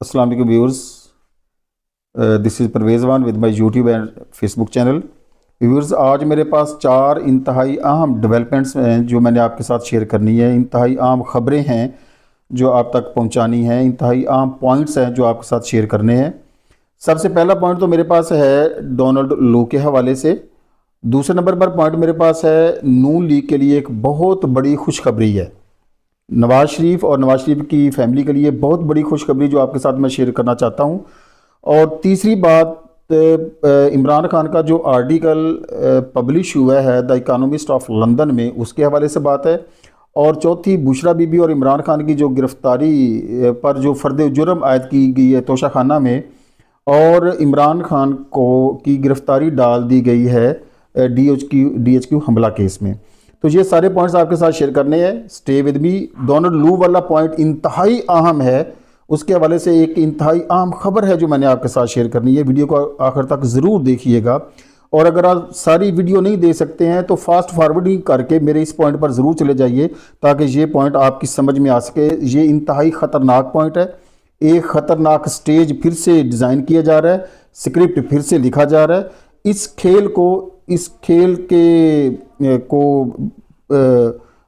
अस्सलाम वालेकुम viewers, this is Parvez वान with my YouTube and Facebook channel. Viewers, आज मेरे पास 4 इंतहाई अहम डेवलपमेंट्स हैं जो मैंने आपके साथ शेयर करनी है। इंतहाई अहम ख़बरें हैं जो आप तक पहुंचानी हैं, इंतहाई अहम पॉइंट्स हैं जो आपके साथ शेयर करने हैं। सबसे पहला पॉइंट तो मेरे पास है डोनाल्ड लू के हवाले से। दूसरे नंबर पर पॉइंट मेरे पास है नून लीग के लिए एक बहुत बड़ी खुशखबरी है। नवाज़ शरीफ और नवाज़ शरीफ की फैमिली के लिए बहुत बड़ी खुशखबरी जो आपके साथ मैं शेयर करना चाहता हूँ। और तीसरी बात, इमरान खान का जो आर्टिकल पब्लिश हुआ है द इकोनॉमिस्ट ऑफ लंदन में, उसके हवाले से बात है। और चौथी, बुशरा बीबी और इमरान खान की जो गिरफ्तारी पर जो फर्द जुर्म आयद की गई है तोशाखाना में, और इमरान खान को की गिरफ्तारी डाल दी गई है DHQ हमला केस में। तो ये सारे पॉइंट्स आपके साथ शेयर करने हैं। Stay with me. डोनाल्ड लू वाला पॉइंट इंतहाई अहम है, उसके हवाले से एक इंतहाई अहम खबर है जो मैंने आपके साथ शेयर करनी है। वीडियो को आखिर तक ज़रूर देखिएगा। और अगर आप सारी वीडियो नहीं दे सकते हैं तो फास्ट फॉरवर्डिंग करके मेरे इस पॉइंट पर ज़रूर चले जाइए ताकि ये पॉइंट आपकी समझ में आ सके। ये इंतहाई ख़तरनाक पॉइंट है। एक ख़तरनाक स्टेज फिर से डिज़ाइन किया जा रहा है, स्क्रिप्ट फिर से लिखा जा रहा है। इस खेल को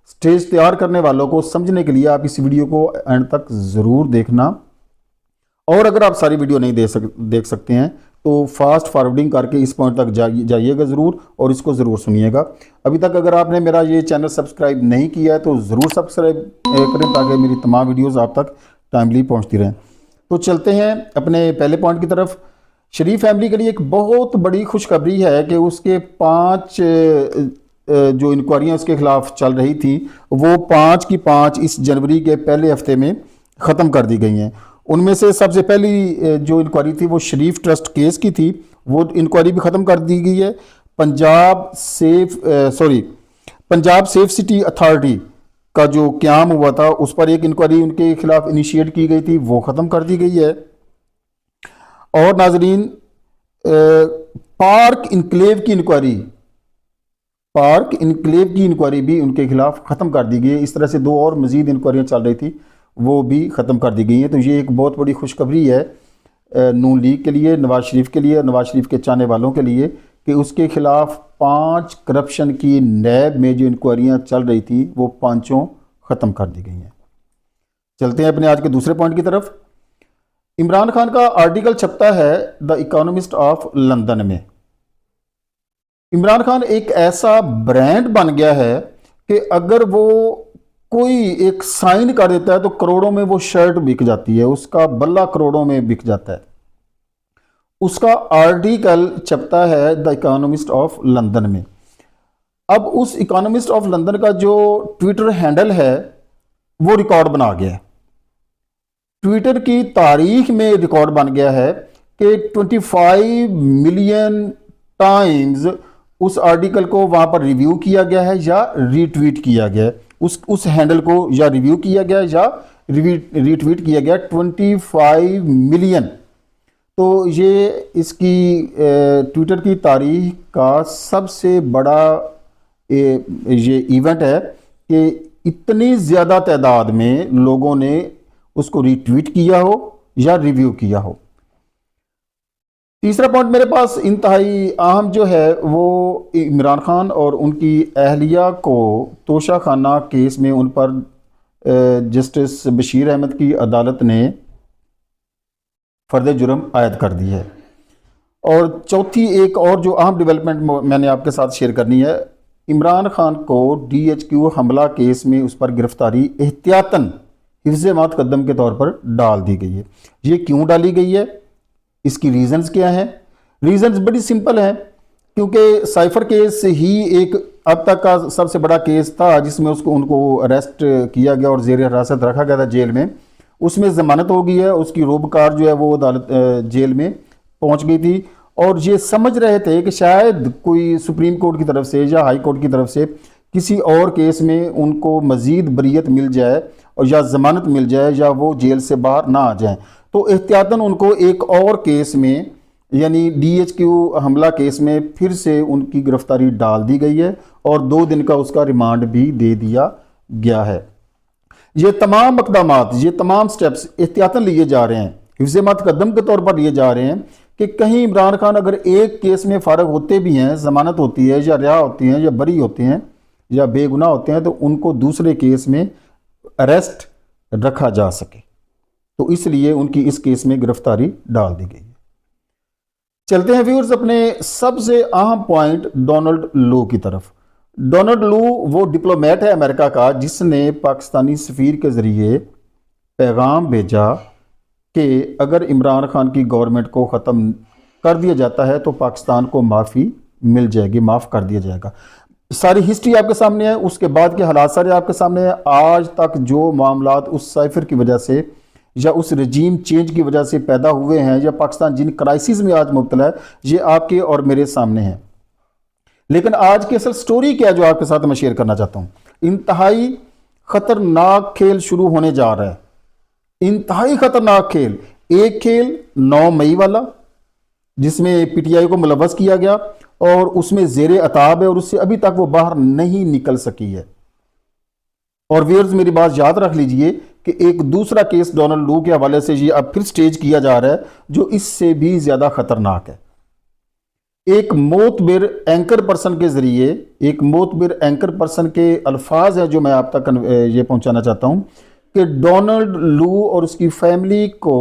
स्टेज तैयार करने वालों को समझने के लिए आप इस वीडियो को एंड तक ज़रूर देखना। और अगर आप सारी वीडियो नहीं देख सकते हैं तो फास्ट फॉरवर्डिंग करके इस पॉइंट तक जाइएगा ज़रूर और इसको ज़रूर सुनिएगा। अभी तक अगर आपने मेरा ये चैनल सब्सक्राइब नहीं किया है तो ज़रूर सब्सक्राइब करें ताकि मेरी तमाम वीडियोज़ आप तक टाइमली पहुँचती रहें। तो चलते हैं अपने पहले पॉइंट की तरफ। शरीफ फैमिली के लिए एक बहुत बड़ी खुशखबरी है कि उसके 5 जो इंक्वायरियाँ उसके खिलाफ चल रही थी वो 5 की 5 इस जनवरी के पहले हफ्ते में ख़त्म कर दी गई हैं। उनमें से सबसे पहली जो इंक्वायरी थी वो शरीफ ट्रस्ट केस की थी, वो इंक्वायरी भी ख़त्म कर दी गई है। पंजाब सेफ सिटी अथॉरिटी का जो क़याम हुआ था उस पर एक इंक्वायरी उनके खिलाफ इनिशिएट की गई थी, वो ख़त्म कर दी गई है। और नाजरीन, पार्क इनक्लेव की इंक्वायरी भी उनके खिलाफ ख़त्म कर दी गई है। इस तरह से 2 और मज़ीद इंक्वायरियाँ चल रही थी, वो भी ख़त्म कर दी गई हैं। तो ये एक बहुत बड़ी खुशखबरी है नून लीग के लिए, नवाज़ शरीफ के लिए, नवाज़ शरीफ के चाहने वालों के लिए कि उसके खिलाफ 5 करप्शन की नैब में जो इंक्वायरियाँ चल रही थी वो 5 ख़त्म कर दी गई हैं। चलते हैं अपने आज के दूसरे पॉइंट की तरफ। इमरान खान का आर्टिकल छपता है द इकोनॉमिस्ट ऑफ लंदन में। इमरान खान एक ऐसा ब्रांड बन गया है कि अगर वो कोई एक साइन कर देता है तो करोड़ों में वो शर्ट बिक जाती है, उसका बल्ला करोड़ों में बिक जाता है। उसका आर्टिकल छपता है द इकोनॉमिस्ट ऑफ लंदन में। अब उस इकोनॉमिस्ट ऑफ लंदन का जो ट्विटर हैंडल है वो रिकॉर्ड बना गया है। ट्विटर की तारीख में रिकॉर्ड बन गया है कि 25 मिलियन टाइम्स उस आर्टिकल को वहां पर रिव्यू किया गया है या रीट्वीट किया गया है। उस हैंडल को या रिव्यू किया गया या रीट्वीट किया गया 25 मिलियन। तो ये इसकी ट्विटर की तारीख का सबसे बड़ा ये इवेंट है कि इतनी ज़्यादा तादाद में लोगों ने उसको रीट्वीट किया हो या रिव्यू किया हो। तीसरा पॉइंट मेरे पास इंतहाई अहम जो है वो इमरान खान और उनकी अहलिया को तोशाखाना केस में उन पर जस्टिस बशीर अहमद की अदालत ने फर्द जुर्म आयद कर दी है। और चौथी एक और जो अहम डेवलपमेंट मैंने आपके साथ शेयर करनी है, इमरान खान को DHQ हमला केस में उस पर गिरफ्तारी एहतियातन हिफ्ज़ मुक़द्दम के तौर पर डाल दी गई है। ये क्यों डाली गई है, इसकी रीज़न्स क्या हैं? रीज़न्स बड़ी सिंपल हैं, क्योंकि साइफर केस ही एक अब तक का सबसे बड़ा केस था जिसमें उनको अरेस्ट किया गया और ज़ेर हिरासत रखा गया था जेल में। उसमें ज़मानत हो गई है, उसकी रोबकार जो है वो अदालत जेल में पहुंच गई थी। और ये समझ रहे थे कि शायद कोई सुप्रीम कोर्ट की तरफ से या हाई कोर्ट की तरफ से किसी और केस में उनको मज़ीद बरीयत मिल जाए और या ज़मानत मिल जाए या वो जेल से बाहर ना आ जाएं। तो एहतियातन उनको एक और केस में यानी DHQ हमला केस में फिर से उनकी गिरफ्तारी डाल दी गई है और 2 दिन का उसका रिमांड भी दे दिया गया है। ये तमाम इक़दामात, ये तमाम स्टेप्स एहतियातन लिए जा रहे हैं हिफ्ज़ मुक़द्दम के तौर पर लिए जा रहे हैं कि कहीं इमरान खान अगर एक केस में फ़ारग होते भी हैं, ज़मानत होती है या रिहा होती हैं या बरी होते हैं या बेगुनाह होते हैं, तो उनको दूसरे केस में अरेस्ट रखा जा सके, तो इसलिए उनकी इस केस में गिरफ्तारी डाल दी गई है। चलते हैं व्यूअर्स अपने सबसे अहम पॉइंट डोनाल्ड लू की तरफ। डोनाल्ड लू वो डिप्लोमेट है अमेरिका का जिसने पाकिस्तानी सफ़ीर के ज़रिए पैगाम भेजा कि अगर इमरान खान की गवर्नमेंट को ख़त्म कर दिया जाता है तो पाकिस्तान को माफ़ी मिल जाएगी, माफ़ कर दिया जाएगा। सारी हिस्ट्री आपके सामने है, उसके बाद के हालात सारे आपके सामने है। आज तक जो मामलात उस साइफर की वजह से या उस रजीम चेंज की वजह से पैदा हुए हैं या पाकिस्तान जिन क्राइसिस में आज मुब्तला है, ये आपके और मेरे सामने हैं। लेकिन आज की असल स्टोरी क्या है जो आपके साथ मैं शेयर करना चाहता हूँ। इंतहाई ख़तरनाक खेल शुरू होने जा रहा है, इंतहाई ख़तरनाक खेल। एक खेल 9 मई वाला जिसमें पीटीआई को मुलव्वस किया गया और उसमें ज़ेरे अताब है और उससे अभी तक वो बाहर नहीं निकल सकी है। और व्यूअर्स मेरी बात याद रख लीजिए कि एक दूसरा केस डोनाल्ड लू के हवाले से ये अब फिर स्टेज किया जा रहा है जो इससे भी ज़्यादा ख़तरनाक है। एक मोतबिर एंकर पर्सन के ज़रिए, एक मोतबिर एंकर पर्सन के अल्फाज हैं जो मैं आप तक ये पहुंचाना चाहता हूं कि डोनाल्ड लू और उसकी फैमिली को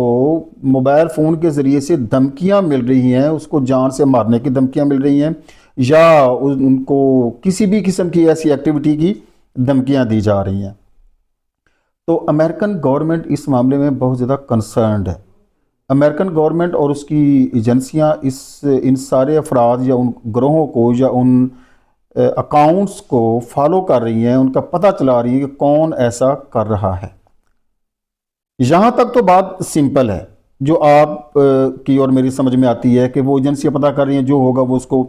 मोबाइल फ़ोन के ज़रिए से धमकियां मिल रही हैं, उसको जान से मारने की धमकियां मिल रही हैं या उनको किसी भी किस्म की ऐसी एक्टिविटी की धमकियां दी जा रही हैं। तो अमेरिकन गवर्नमेंट इस मामले में बहुत ज़्यादा कंसर्न्ड है। अमेरिकन गवर्नमेंट और उसकी एजेंसियां इन सारे अफराद या उन ग्रोहों को या उन अकाउंट्स को फॉलो कर रही हैं, उनका पता चला रही है कि कौन ऐसा कर रहा है। यहाँ तक तो बात सिंपल है जो आप की और मेरी समझ में आती है कि वो एजेंसियां पता कर रही हैं, जो होगा वो उसको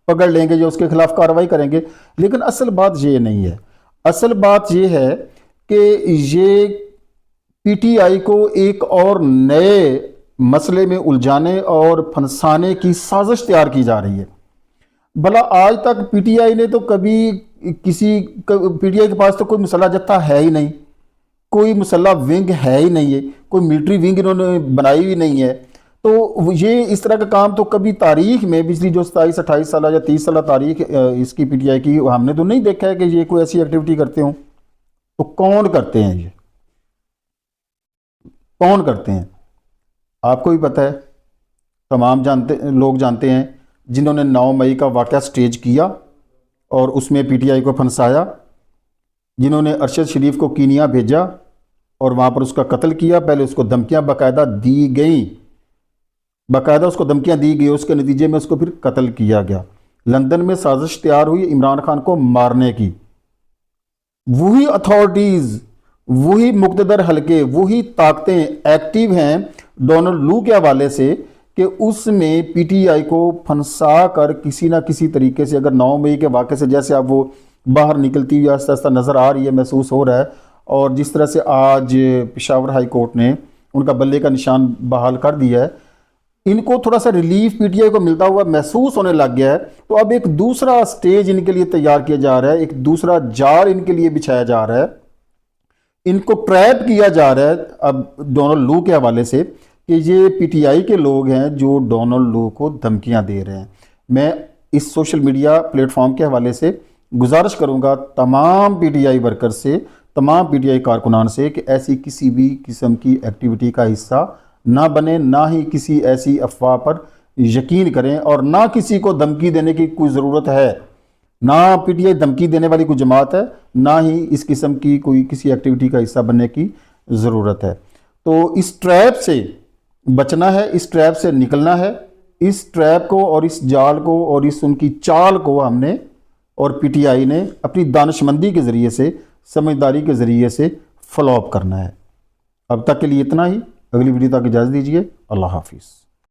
पकड़ लेंगे या उसके खिलाफ कार्रवाई करेंगे। लेकिन असल बात ये नहीं है। असल बात ये है कि ये पीटीआई को एक और नए मसले में उलझाने और फंसाने की साजिश तैयार की जा रही है। भला आज तक पीटीआई ने तो कभी पीटीआई के पास तो कोई मुसल्ला जत्था है ही नहीं, कोई मुसल्ला विंग है ही नहीं है, कोई मिलिट्री विंग इन्होंने बनाई भी नहीं है। तो ये इस तरह का काम तो कभी तारीख में पिछली जो 27-28 साल या 30 साल तारीख इसकी पीटीआई की हमने तो नहीं देखा है कि ये कोई ऐसी एक्टिविटी करते हों। तो कौन करते हैं, ये कौन करते हैं आपको भी पता है, तमाम लोग जानते हैं जिन्होंने 9 मई का वाक़या स्टेज किया और उसमें पीटीआई को फंसाया, जिन्होंने अरशद शरीफ को कीनिया भेजा और वहाँ पर उसका कत्ल किया। पहले उसको धमकियाँ बाकायदा दी गई, बाकायदा उसको धमकियाँ दी गई, उसके नतीजे में उसको फिर कत्ल किया गया। लंदन में साजिश तैयार हुई इमरान खान को मारने की। वही अथॉरिटीज़, वही मुक़्तदर हलके, वही ताकतें एक्टिव हैं डोनाल्ड लू के हवाले से कि उसमें पीटीआई को फंसा कर किसी ना किसी तरीके से, अगर 9 मई के वाक़े से जैसे अब वो बाहर निकलती हुई आस्ता आस्ता नज़र आ रही है, महसूस हो रहा है, और जिस तरह से आज पेशावर हाई कोर्ट ने उनका बल्ले का निशान बहाल कर दिया है, इनको थोड़ा सा रिलीफ पीटीआई को मिलता हुआ महसूस होने लग गया है। तो अब एक दूसरा स्टेज इनके लिए तैयार किया जा रहा है, एक दूसरा जाल इनके लिए बिछाया जा रहा है, इनको ट्रैप किया जा रहा है अब डोनाल्ड लू के हवाले से कि ये पीटीआई के लोग हैं जो डोनाल्ड लू को धमकियां दे रहे हैं। मैं इस सोशल मीडिया प्लेटफॉर्म के हवाले से गुजारिश करूंगा तमाम पीटीआई वर्कर से, तमाम पीटीआई कारकुनान से कि ऐसी किसी भी किस्म की एक्टिविटी का हिस्सा ना बने, ना ही किसी ऐसी अफवाह पर यकीन करें और ना किसी को धमकी देने की कोई ज़रूरत है। ना पीटीआई धमकी देने वाली कोई जमात है, ना ही इस किस्म की कोई किसी एक्टिविटी का हिस्सा बनने की ज़रूरत है। तो इस ट्रैप से बचना है, इस ट्रैप से निकलना है। इस ट्रैप को और इस जाल को और इस उनकी चाल को हमने और पीटीआई ने अपनी दानिशमंदी के ज़रिए से, समझदारी के ज़रिए से फ्लॉप करना है। अब तक के लिए इतना ही। अगली वीडियो तक इजाज़त दीजिए। अल्लाह हाफिज़।